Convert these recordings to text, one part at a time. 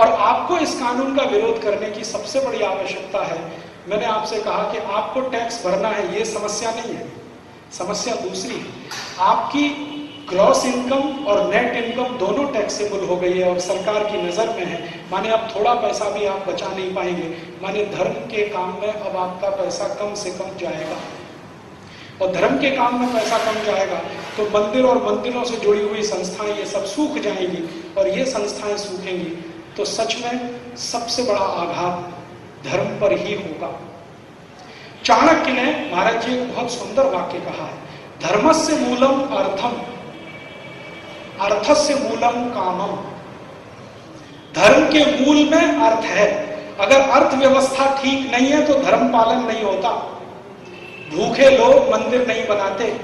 और आपको इस कानून का विरोध करने की सबसे बड़ी आवश्यकता है, मैंने आपसे कहा कि आपको टैक्स भरना है, ये समस्या नहीं है, समस्या दूसरी है। आपकी ग्रॉस इनकम और नेट इनकम दोनों टैक्सेबल हो गई है और सरकार की नजर में है, माने अब थोड़ा पैसा भी आप बचा नहीं पाएंगे, माने धर्म के काम में अब आपका पैसा कम से कम जाएगा, और धर्म के काम में पैसा कम जाएगा तो मंदिर और मंदिरों से जुड़ी हुई संस्थाएं ये सब सूख जाएंगी, और ये संस्थाएं सूखेंगी तो सच में सबसे बड़ा आघात धर्म पर ही होगा। चाणक्य ने, महाराज जी, एक बहुत सुंदर वाक्य कहा है, धर्मस्य मूलम अर्थम, अर्थस्य मूलम कामम। धर्म के मूल में अर्थ है, अगर अर्थव्यवस्था ठीक नहीं है तो धर्म पालन नहीं होता। भूखे लोग मंदिर नहीं बनाते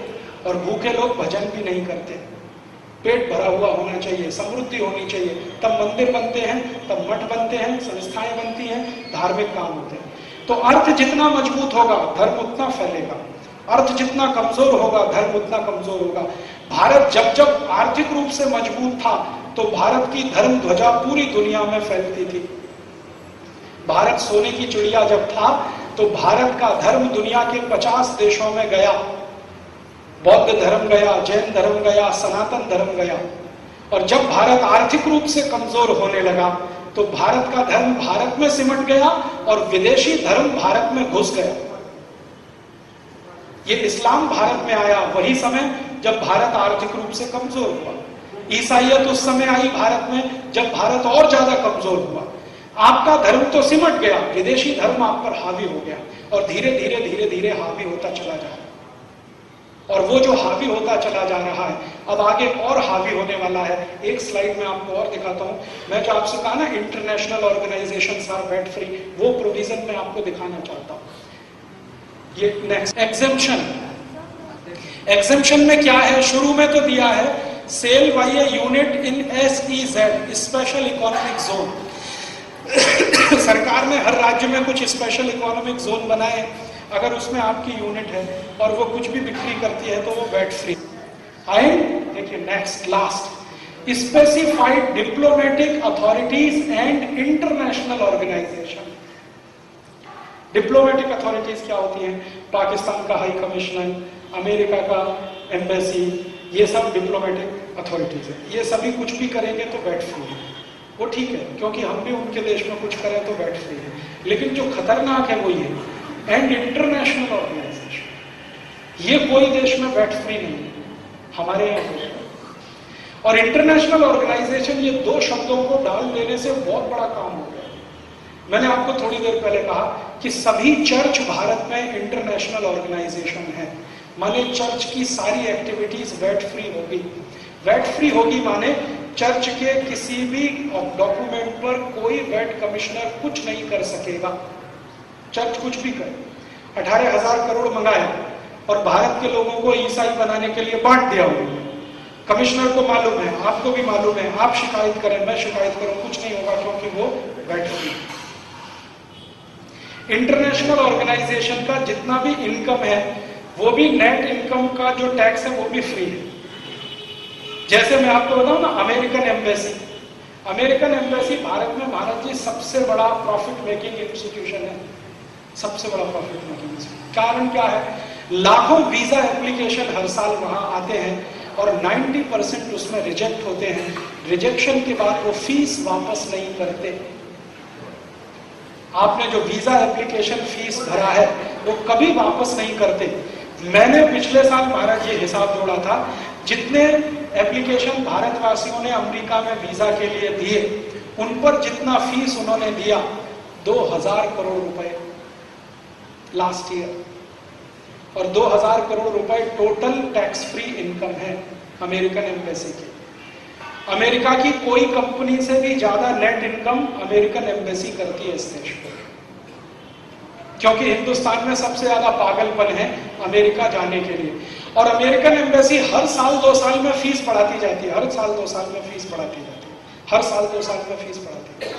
और भूखे लोग भजन भी नहीं करते। पेट भरा हुआ होना चाहिए, समृद्धि होनी चाहिए, तब मंदिर बनते हैं, तब मठ बनते हैं, संस्थाएं बनती हैं, धार्मिक काम होते हैं। तो अर्थ जितना मजबूत होगा धर्म उतना फैलेगा, अर्थ जितना कमजोर होगा धर्म उतना कमजोर होगा। भारत जब जब आर्थिक रूप से मजबूत था तो भारत की धर्म ध्वजा पूरी दुनिया में फैलती थी। भारत सोने की चिड़िया जब था तो भारत का धर्म दुनिया के 50 देशों में गया, बौद्ध धर्म गया, जैन धर्म गया, सनातन धर्म गया। और जब भारत आर्थिक रूप से कमजोर होने लगा तो भारत का धर्म भारत में सिमट गया और विदेशी धर्म भारत में घुस गया। ये इस्लाम भारत में आया वही समय जब भारत आर्थिक रूप से कमजोर हुआ। ईसाइयत उस समय आई भारत में जब भारत और ज्यादा कमजोर हुआ। आपका धर्म तो सिमट गया, विदेशी धर्म आप पर हावी हो गया और धीरे धीरे धीरे धीरे हावी होता चला जा रहा है। और वो जो हावी होता चला जा रहा है अब आगे और हावी होने वाला है। एक स्लाइड में आपको और दिखाता हूं। मैं जो आपसे कहा ना international organisations are VAT free, वो प्रोविजन में आपको दिखाना चाहता हूं। ये नेक्स्ट एग्जेम्पशन, एग्जेम्पशन में क्या है, शुरू में तो दिया है sale by a unit in SEZ, special economic zone. सरकार ने हर राज्य में कुछ स्पेशल इकोनॉमिक जोन बनाए, अगर उसमें आपकी यूनिट है और वो कुछ भी बिक्री करती है तो वो वैट फ्री। आए देखिए next last, specified diplomatic authorities and international organisation. Diplomatic authorities क्या होती हैं? पाकिस्तान का हाई कमिश्नर, अमेरिका का एम्बेसी, ये सब डिप्लोमेटिक अथॉरिटीज है। ये सभी कुछ भी करेंगे तो वैट फ्री है, वो ठीक है, क्योंकि हम भी उनके देश में कुछ करें तो वैट फ्री है। लेकिन जो खतरनाक है वो ये एंड इंटरनेशनल ऑर्गेनाइजेशन, ये कोई देश में वैट फ्री नहीं है, हमारे यहाँ। और इंटरनेशनल ऑर्गेनाइजेशन, ये दो शब्दों को डाल देने से बहुत बड़ा काम हो गया। मैंने आपको थोड़ी देर पहले कहा कि सभी चर्च भारत में इंटरनेशनल ऑर्गेनाइजेशन है, माने चर्च की सारी एक्टिविटीज वैट फ्री होगी। वैट फ्री होगी माने चर्च के किसी भी डॉक्यूमेंट पर कोई वैट कमिश्नर कुछ नहीं कर सकेगा। चर्च कुछ भी करे, 18,000 करोड़ मंगाया और भारत के लोगों को ईसाई बनाने के लिए बांट दिया उन्होंने। कमिश्नर को मालूम है, आपको भी मालूम है, आप शिकायत करें, मैं शिकायत करूं, कुछ नहीं होगा क्योंकि वो वैट फ्री। इंटरनेशनल ऑर्गेनाइजेशन का जितना भी इनकम है वो भी नेट इनकम का जो टैक्स है वो भी फ्री है। जैसे मैं आपको बताऊं ना, American embassy, American embassy Bharat में महाराज जी सबसे बड़ा प्रॉफिट मेकिंग इंस्टीट्यूशन है, सबसे बड़ा प्रॉफिट मेकिंग इंस्टीट्यूशन। कारण क्या है? लाखों वीजा एप्लीकेशन हर साल वहां आते हैं और 90% उसमें रिजेक्ट होते हैं। रिजेक्शन के बाद वो फीस वापस नहीं करते। आपने जो वीजा एप्लीकेशन फीस भरा है वो कभी वापस नहीं करते। मैंने पिछले साल महाराज जी हिसाब जोड़ा था, जितने एप्लीकेशन भारतवासियों ने अमेरिका में वीजा के लिए दिए उन पर जितना फीस उन्होंने दिया 2000 करोड़ रुपए लास्ट ईयर, और 2000 करोड़ रुपए टोटल टैक्स फ्री इनकम है अमेरिकन एम्बेसी की। अमेरिका की कोई कंपनी से भी ज्यादा नेट इनकम अमेरिकन एम्बेसी करती है इस देश में, क्योंकि हिंदुस्तान में सबसे ज्यादा पागलपन है अमेरिका जाने के लिए। और अमेरिकन एम्बेसी हर साल 2 साल में फीस बढ़ाती जाती है, हर साल 2 साल में फीस बढ़ाती जाती है, हर साल 2 साल में फीस बढ़ाती है।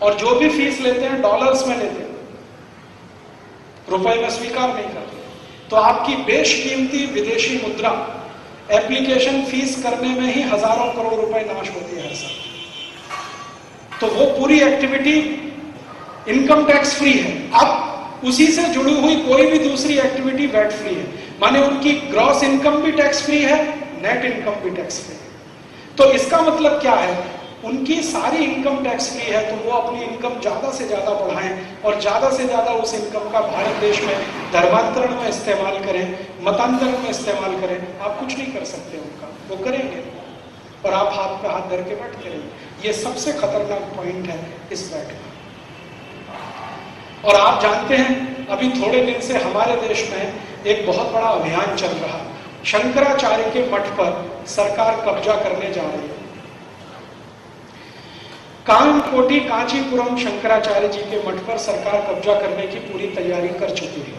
और जो भी फीस लेते हैं डॉलर्स में लेते हैं, रुपए में स्वीकार नहीं करते। तो आपकी बेशकीमती विदेशी मुद्रा एप्लीकेशन फीस करने में ही हजारों करोड़ रुपए नाश होती है हर साल। तो वो पूरी एक्टिविटी इनकम टैक्स फ्री है। अब उसी से जुड़ी हुई कोई भी दूसरी एक्टिविटी वैट फ्री है, माने उनकी ग्रॉस इनकम भी टैक्स फ्री है, नेट इनकम भी टैक्स फ्री है। तो इसका मतलब क्या है, उनकी सारी इनकम टैक्स फ्री है, तो वो अपनी इनकम ज्यादा से ज्यादा बढ़ाएं और ज्यादा से ज्यादा उस इनकम का भारत देश में धर्मांतरण में इस्तेमाल करें, मतांतरण में इस्तेमाल करें। आप कुछ नहीं कर सकते उनका, वो करेंगे और आप हाथ पे हाथ धर के बैठते रहिए। ये सबसे खतरनाक पॉइंट है इस वैट का। और आप जानते हैं अभी थोड़े दिन से हमारे देश में एक बहुत बड़ा अभियान चल रहा है, शंकराचार्य के मठ पर सरकार कब्जा करने जा रही है। कामकोटी कांचीपुरम शंकराचार्य जी के मठ पर सरकार कब्जा करने की पूरी तैयारी कर चुकी है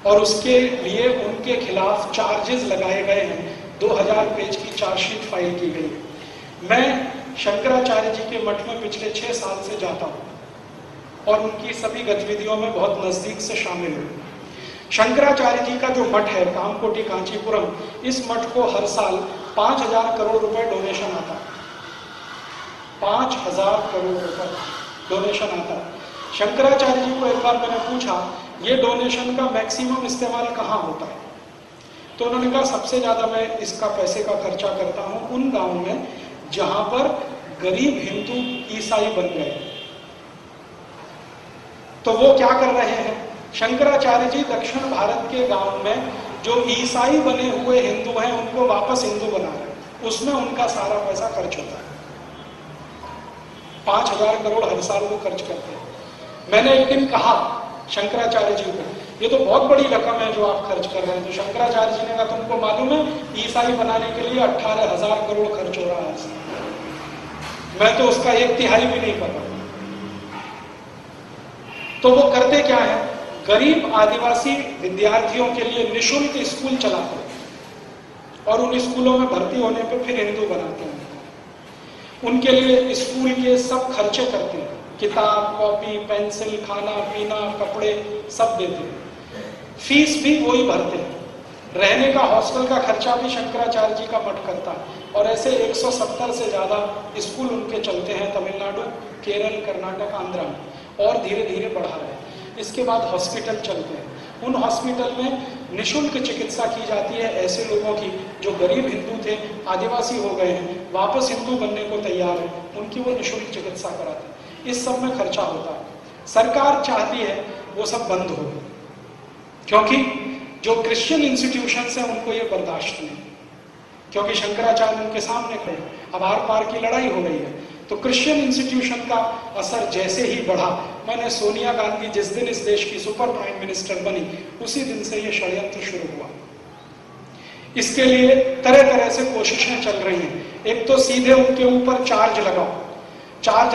और उसके लिए उनके खिलाफ चार्जेस लगाए गए हैं। 2000 पेज की चार्जशीट फाइल की गई है। मैं शंकराचार्य जी के मठ में पिछले 6 साल से जाता हूं और उनकी सभी गतिविधियों में बहुत नजदीक से शामिल हूं। शंकराचार्य जी का जो मठ है कामकोटी कांचीपुरम, इस मठ को हर साल 5000 करोड़ रुपए डोनेशन आता है। 5000 करोड़ रुपए डोनेशन आता है। शंकराचार्य जी को एक बार मैंने पूछा ये डोनेशन का मैक्सिमम इस्तेमाल कहाँ होता है, तो उन्होंने कहा सबसे ज्यादा मैं इसका पैसे का खर्चा करता हूं उन गांव में जहां पर गरीब हिंदू ईसाई बन गए। तो वो क्या कर रहे हैं, शंकराचार्य जी दक्षिण भारत के गांव में जो ईसाई बने हुए हिंदू हैं उनको वापस हिंदू बना रहे हैं, उसमें उनका सारा पैसा खर्च होता है। 5000 करोड़ हर साल वो खर्च करते हैं। मैंने एक दिन कहा शंकराचार्य जी को, ये तो बहुत बड़ी रकम है जो आप खर्च कर रहे हैं। तो शंकराचार्य जी ने कहा तुमको मालूम है ईसाई बनाने के लिए 18,000 करोड़ खर्च हो रहा है, मैं तो उसका 1/3 भी नहीं कर रहा। तो वो करते क्या है, गरीब आदिवासी विद्यार्थियों के लिए निःशुल्क स्कूल चलाते हैं और उन स्कूलों में भर्ती होने पर फिर हिंदू बनाते हैं। उनके लिए स्कूल के सब खर्चे करते हैं, किताब, कॉपी, पेंसिल, खाना पीना, कपड़े सब देते हैं। फीस भी वही भरते हैं। रहने का हॉस्टल का खर्चा भी शंकराचार्य जी का मठ करता है। और ऐसे 170 से ज्यादा स्कूल उनके चलते हैं तमिलनाडु, केरल, कर्नाटक, आंध्रा में, और धीरे धीरे बढ़ा रहे हैं। इसके बाद हॉस्पिटल चलते हैं। उन हॉस्पिटल में निःशुल्क चिकित्सा की जाती है ऐसे लोगों की जो गरीब हिंदू थे, आदिवासी हो गए हैं, वापस हिंदू बनने को तैयार है, उनकी वो निःशुल्क चिकित्सा कराते हैं। इस सब में खर्चा होता है। सरकार चाहती है वो सब बंद हो, क्योंकि जो क्रिश्चियन इंस्टीट्यूशंस हैं उनको ये बर्दाश्त नहीं, क्योंकि शंकराचार्य उनके सामने खड़े। अब आर पार की लड़ाई हो रही है, तो क्रिश्चियन इंस्टीट्यूशन का असर जैसे ही बढ़ा, मैंने सोनिया गांधी जिस दिन इस देश की सुपर प्राइम मिनिस्टर बनी उसी दिन से ये षड्यंत्र शुरू हुआ। इसके लिए तरह तरह से कोशिशें चल रही हैं। एक तो सीधे उनके ऊपर चार्ज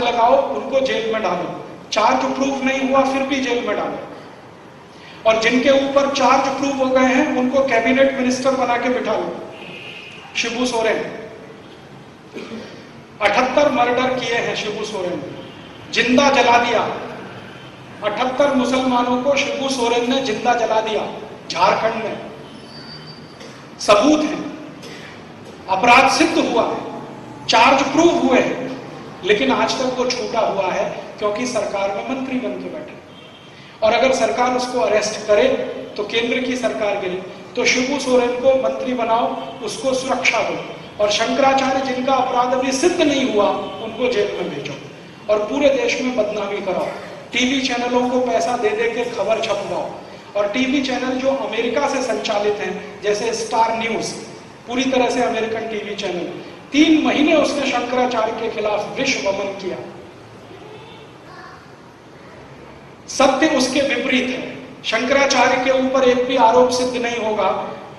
लगाओ, उनको जेल में डालो, चार्ज प्रूफ नहीं हुआ फिर भी जेल में डालो, और जिनके ऊपर चार्ज प्रूफ हो गए हैं उनको कैबिनेट मिनिस्टर बना के बिठा लो। शिबू सोरेन 78 मर्डर किए हैं शिबू सोरेन ने, जिंदा जला दिया। 78 मुसलमानों को शिबू सोरेन ने जिंदा जला दिया झारखंड में। सबूत है, अपराध सिद्ध हुआ है, चार्ज प्रूफ हुए हैं, लेकिन आज तक वो छूटा हुआ है क्योंकि सरकार में मंत्री बन के बैठे। और अगर सरकार उसको अरेस्ट करे तो केंद्र की सरकार गिरे, तो शिबू सोरेन को मंत्री बनाओ, उसको सुरक्षा दो, और शंकराचार्य जिनका अपराध अभी सिद्ध नहीं हुआ उनको जेल में भेजो और पूरे देश में बदनामी कराओ। टीवी चैनलों को पैसा दे दे के खबर छपवाओ, और टीवी चैनल जो अमेरिका से संचालित हैं जैसे स्टार न्यूज, पूरी तरह से अमेरिकन टीवी चैनल, 3 महीने उसने शंकराचार्य के खिलाफ विश्व वमन किया। सत्य उसके विपरीत है। शंकराचार्य के ऊपर एक भी आरोप सिद्ध नहीं होगा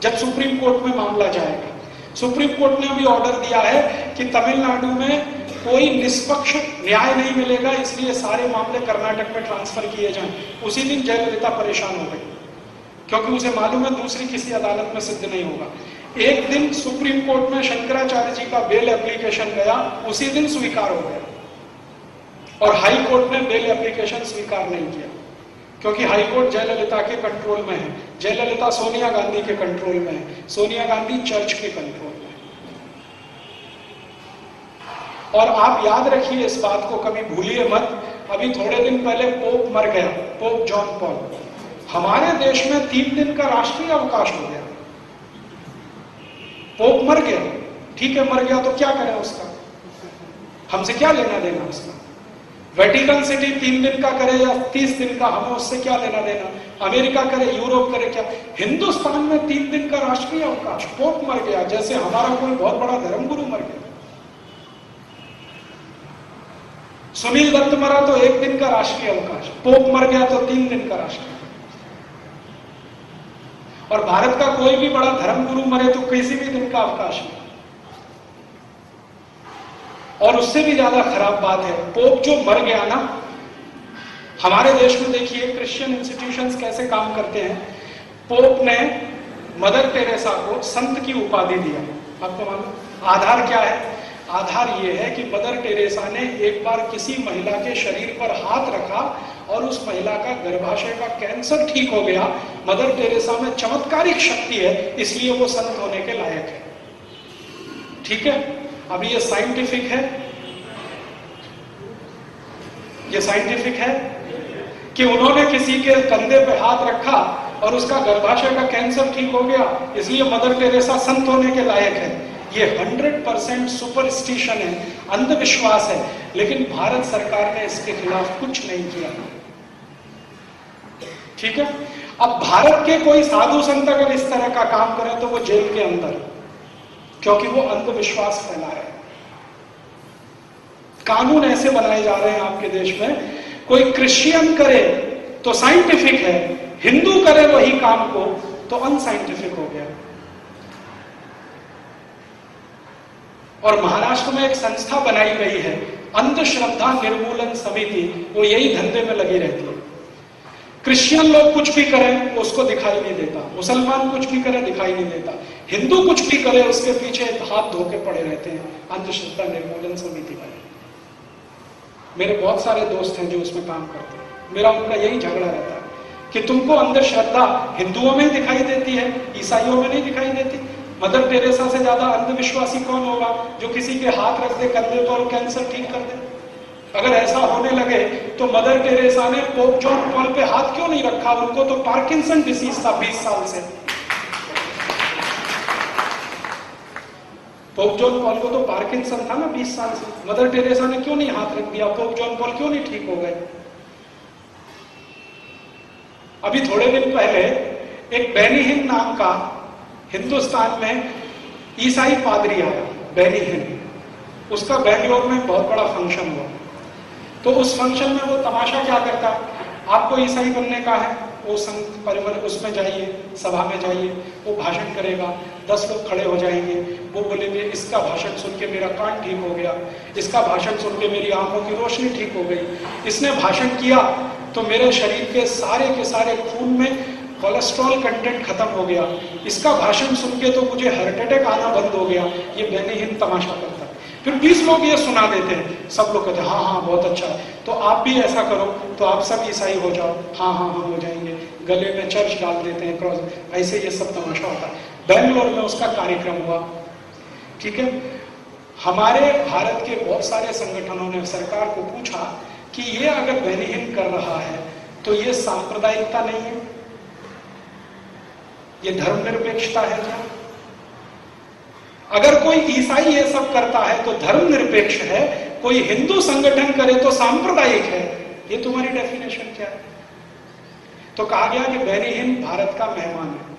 जब सुप्रीम कोर्ट में मामला जाएगा। सुप्रीम कोर्ट ने भी ऑर्डर दिया है कि तमिलनाडु में कोई निष्पक्ष न्याय नहीं मिलेगा, इसलिए सारे मामले कर्नाटक में ट्रांसफर किए जाएं। उसी दिन जयललिता परेशान हो गई क्योंकि उसे मालूम है दूसरी किसी अदालत में सिद्ध नहीं होगा। एक दिन सुप्रीम कोर्ट में शंकराचार्य जी का बेल एप्लीकेशन गया, उसी दिन स्वीकार हो गया, और हाई कोर्ट ने बेल एप्लीकेशन स्वीकार नहीं किया क्योंकि हाई कोर्ट जयललिता के कंट्रोल में है। जयललिता सोनिया गांधी के कंट्रोल में है, सोनिया गांधी चर्च के कंट्रोल में है। और आप याद रखिए इस बात को, कभी भूलिए मत, अभी थोड़े दिन पहले पोप मर गया, पोप जॉन पॉल। हमारे देश में 3 दिन का राष्ट्रीय अवकाश हो गया। पोप मर गया, ठीक है, मर गया तो क्या करें उसका, हमसे क्या लेना देना उसका। वेटिकन सिटी 3 दिन का करे या 30 दिन का, हमें उससे क्या लेना देना। अमेरिका करे, यूरोप करे, क्या। हिंदुस्तान में 3 दिन का राष्ट्रीय अवकाश, पोप मर गया, जैसे हमारा कोई बहुत बड़ा धर्मगुरु मर गया। सुनील दत्त मरा तो 1 दिन का राष्ट्रीय अवकाश, पोप मर गया तो 3 दिन का राष्ट्रीय। और भारत का कोई भी बड़ा धर्मगुरु मरे तो किसी भी दिन का अवकाश नहीं। और उससे भी ज्यादा खराब बात है, पोप जो मर गया ना, हमारे देश में देखिए क्रिश्चियन इंस्टीट्यूशंस कैसे काम करते हैं। पोप ने मदर टेरेसा को संत की उपाधि दिया, आपको मालूम आधार क्या है? आधार ये है कि मदर टेरेसा ने एक बार किसी महिला के शरीर पर हाथ रखा और उस महिला का गर्भाशय का कैंसर ठीक हो गया। मदर टेरेसा में चमत्कारिक शक्ति है, इसलिए वो संत होने के लायक है। ठीक है, अभी ये साइंटिफिक है, ये साइंटिफिक है कि उन्होंने किसी के कंधे पे हाथ रखा और उसका गर्भाशय का कैंसर ठीक हो गया, इसलिए मदर टेरेसा संत होने के लायक है। ये 100% सुपरस्टिशन है, अंधविश्वास है, लेकिन भारत सरकार ने इसके खिलाफ कुछ नहीं किया। ठीक है, अब भारत के कोई साधु संत अगर इस तरह का काम करें तो वो जेल के अंदर, क्योंकि वो अंधविश्वास फैला रहे हैं। कानून ऐसे बनाए जा रहे हैं आपके देश में, कोई क्रिश्चियन करे तो साइंटिफिक है, हिंदू करे वही काम को तो अनसाइंटिफिक हो गया। और महाराष्ट्र में एक संस्था बनाई गई है, अंधश्रद्धा निर्मूलन समिति, वो यही धंधे में लगी रहती है। क्रिश्चियन लोग कुछ भी करें उसको दिखाई नहीं देता, मुसलमान कुछ भी करे दिखाई नहीं देता, हिंदू कुछ भी करे उसके पीछे हाथ धो के पड़े रहते हैं अंधश्रद्धा निर्मूलन समिति वाले। मेरे बहुत सारे दोस्त हैं जो उसमें काम करते हैं, मेरा उनका यही झगड़ा रहता है कि तुमको अंधश्रद्धा हिंदुओं में दिखाई देती है, ईसाइयों में नहीं दिखाई देती। मदर टेरेसा से ज्यादा अंधविश्वासी कौन होगा जो किसी के हाथ रख दे कंधे पर और कैंसर ठीक कर दे? अगर ऐसा होने लगे तो मदर टेरेसा ने पोप जॉन पॉल पे हाथ क्यों नहीं रखा? उनको तो पार्किंसन डिसीज था 20 साल से। पोप जॉन पॉल को तो पार्किंसन था ना 20 साल से, मदर टेरेसा ने क्यों नहीं हाथ रख दिया? पोप जॉन पॉल क्यों नहीं ठीक हो गए? अभी थोड़े दिन पहले एक बेनी हिन नाम का हिंदुस्तान में ईसाई पादरी आया, बेनी हिन, उसका बेंगलोर में बहुत बड़ा फंक्शन हुआ। तो उस फंक्शन में वो तमाशा क्या करता, आपको ईसाई बनने का है, वो संत परिवार उसमें जाइए, सभा में जाइए, वो भाषण करेगा, 10 लोग खड़े हो जाएंगे, वो बोलेंगे इसका भाषण सुन के मेरा कान ठीक हो गया, इसका भाषण सुन के मेरी आंखों की रोशनी ठीक हो गई, इसने भाषण किया तो मेरे शरीर के सारे खून में कोलेस्ट्रॉल कंटेंट खत्म हो गया, इसका भाषण सुन के तो मुझे हार्ट अटैक आना बंद हो गया। ये बेनी हिन तमाशा करता है। फिर 20 लोग ये सुना देते हैं, सब लोग कहते हैं हाँ हाँ बहुत अच्छा है, तो आप भी ऐसा करो तो आप सब ईसाई हो जाओ। हाँ हाँ हम हो जाएंगे, गले में चर्च डाल देते हैं, क्रॉस, ऐसे ये सब तमाशा होता है। बेंगलोर में उसका कार्यक्रम हुआ। ठीक है, हमारे भारत के बहुत सारे संगठनों ने सरकार को पूछा कि ये अगर बेनी हिन कर रहा है तो ये सांप्रदायिकता नहीं है, ये धर्मनिरपेक्षता है क्या? अगर कोई ईसाई ये सब करता है तो धर्मनिरपेक्ष है, कोई हिंदू संगठन करे तो सांप्रदायिक है, ये तुम्हारी डेफिनेशन क्या है? तो कहा गया कि बेनी हिन भारत का मेहमान है।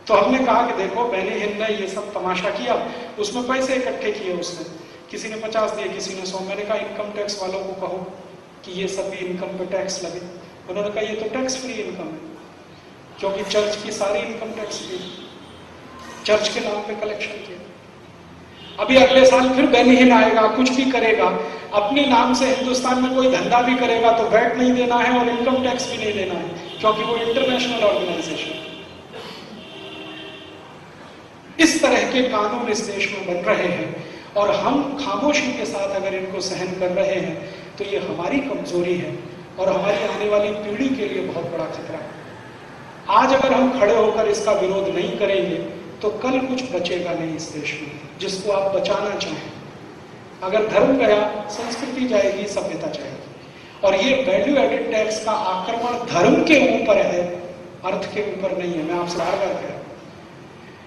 तो हमने कहा कि देखो बेनी हिन ने ये सब तमाशा किया, उसमें पैसे इकट्ठे किए उसने, किसी ने 50 दिए, किसी ने 100। मैंने कहा इनकम टैक्स वालों को कहो कि ये सब भी इनकम पे टैक्स लगे। उन्होंने कहा ये तो टैक्स फ्री इनकम है, क्योंकि चर्च की सारी इनकम टैक्स दी, चर्च के नाम पे कलेक्शन किया। अभी अगले साल फिर बेनी हिन आएगा, कुछ भी करेगा, अपने नाम से हिंदुस्तान में कोई धंधा भी करेगा तो वैट नहीं देना है और इनकम टैक्स भी नहीं देना है, क्योंकि वो इंटरनेशनल ऑर्गेनाइजेशन। इस तरह के कानून इस देश में बन रहे हैं और हम खामोशी के साथ अगर इनको सहन कर रहे हैं तो ये हमारी कमजोरी है और हमारी आने वाली पीढ़ी के लिए बहुत बड़ा खतरा है। आज अगर हम खड़े होकर इसका विरोध नहीं करेंगे तो कल कुछ बचेगा नहीं इस देश में जिसको आप बचाना चाहें। अगर धर्म गया, संस्कृति जाएगी, सभ्यता जाएगी। और ये वैल्यू एडेड टैक्स का आक्रमण धर्म के ऊपर है, अर्थ के ऊपर नहीं है। मैं आपसे बार बार कह रहा हूं,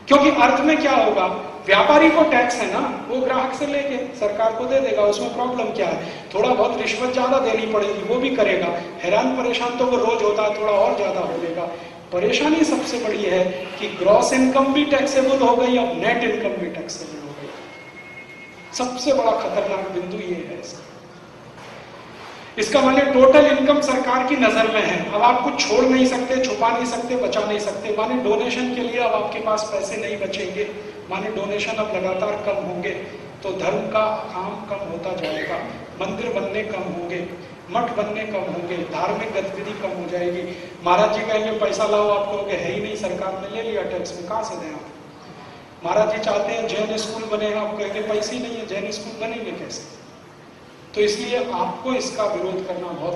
क्योंकि अर्थ में क्या होगा, व्यापारी को टैक्स है ना, वो ग्राहक से लेके सरकार को दे देगा, उसमें प्रॉब्लम क्या है? थोड़ा बहुत रिश्वत ज्यादा देनी पड़ेगी, वो भी करेगा। हैरान परेशान तो वो रोज होता है, थोड़ा और ज्यादा हो जाएगा। परेशानी सबसे बड़ी है कि ग्रॉस इनकम भी टैक्सेबल हो गई, अब नेट इनकम भी टैक्सेबल हो गई। सबसे बड़ा खतरनाक बिंदु ये है इसका माने टोटल इनकम सरकार की नजर में है। अब आप कुछ छोड़ नहीं सकते, छुपा नहीं सकते, बचा नहीं सकते। माने डोनेशन के लिए अब आपके पास पैसे नहीं बचेंगे, माने डोनेशन अब लगातार कम होंगे, तो धर्म का काम कम होता जाएगा, मंदिर बनने कम होंगे, मठ बनने कम होंगे, धार्मिक गतिविधि कम हो जाएगी। महाराज जी कहेंगे पैसा लाओ, आप कहोगे है ही नहीं, सरकार ने ले लिया टैक्स में, कहां से दें आप? महाराज जी चाहते हैं जैन स्कूल बने, आप कहेंगे पैसे ही नहीं है, जैन स्कूल बनेंगे कैसे? तो इसलिए आपको इसका विरोध करना बहुत